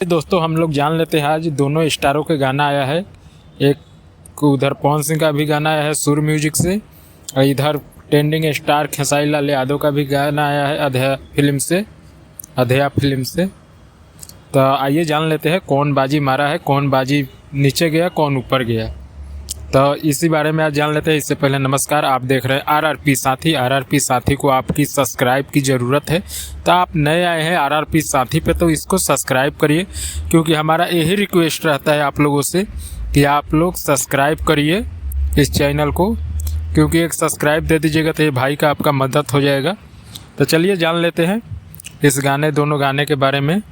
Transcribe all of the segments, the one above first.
दोस्तों हम लोग जान लेते हैं आज दोनों स्टारों के गाना आया है। एक उधर पवन सिंह का भी गाना आया है सुर म्यूजिक से, और इधर ट्रेंडिंग स्टार खेसारी लाल यादव का भी गाना आया है अधेया फिल्म से। तो आइए जान लेते हैं कौन बाजी मारा है, कौन बाजी नीचे गया, कौन ऊपर गया। तो इसी बारे में आज जान लेते हैं। इससे पहले नमस्कार, आप देख रहे हैं आरआरपी साथी। आरआरपी साथी को आपकी सब्सक्राइब की ज़रूरत है। तो आप नए आए हैं आरआरपी साथी पे, तो इसको सब्सक्राइब करिए, क्योंकि हमारा यही रिक्वेस्ट रहता है आप लोगों से कि आप लोग सब्सक्राइब करिए इस चैनल को, क्योंकि एक सब्सक्राइब दे दीजिएगा तो ये भाई का आपका मदद हो जाएगा। तो चलिए जान लेते हैं इस दोनों गाने के बारे में।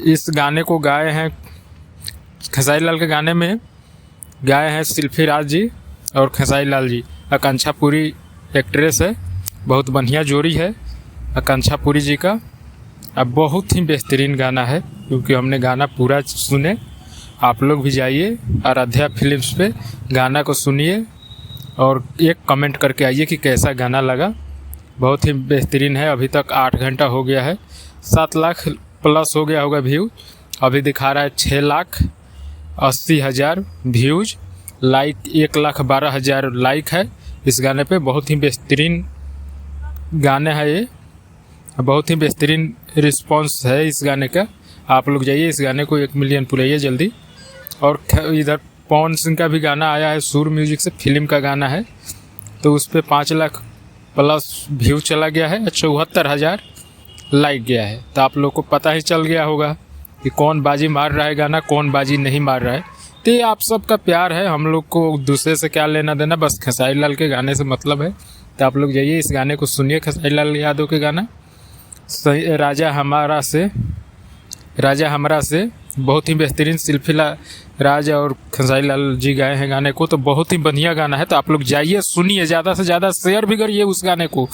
इस गाने को गाए हैं खेसारी लाल के गाने में गाए हैं शिल्पी राज जी और खेसारी लाल जी। आकांक्षा पुरी एक्ट्रेस है, बहुत बढ़िया जोड़ी है आकांक्षा पुरी जी का। अब बहुत ही बेहतरीन गाना है, क्योंकि हमने गाना पूरा सुने। आप लोग भी जाइए आराध्या फिल्म्स पे, गाना को सुनिए और एक कमेंट करके आइए कि कैसा गाना लगा। बहुत ही बेहतरीन है। अभी तक 8 घंटा हो गया है, 7 लाख प्लस हो गया होगा व्यू। अभी दिखा रहा है 6,80,000 व्यूज, लाइक 1,12,000 लाइक है इस गाने पे। बहुत ही बेहतरीन गाने हैं ये, बहुत ही बेहतरीन रिस्पांस है इस गाने का। आप लोग जाइए इस गाने को 1 मिलियन पुराइए जल्दी। और इधर पवन सिंह का भी गाना आया है सुर म्यूजिक से, फिल्म का गाना है, तो उस पर 5 लाख प्लस व्यू चला गया है, 74,000 लाइक गया है। तो आप लोग को पता ही चल गया होगा कि कौन बाजी मार रहा है गाना, कौन बाजी नहीं मार रहा है। तो ये आप सबका प्यार है, हम लोग को दूसरे से क्या लेना देना, बस खेसारी लाल के गाने से मतलब है। तो आप लोग जाइए इस गाने को सुनिए, खेसारी लाल यादव के गाना राजा हमरा से बहुत ही बेहतरीन शिल्पी राज और खेसारी लाल जी गाए हैं गाने को। तो बहुत ही बढ़िया गाना है। तो आप लोग जाइए सुनिए, ज़्यादा से ज़्यादा शेयर भी करिए उस गाने को।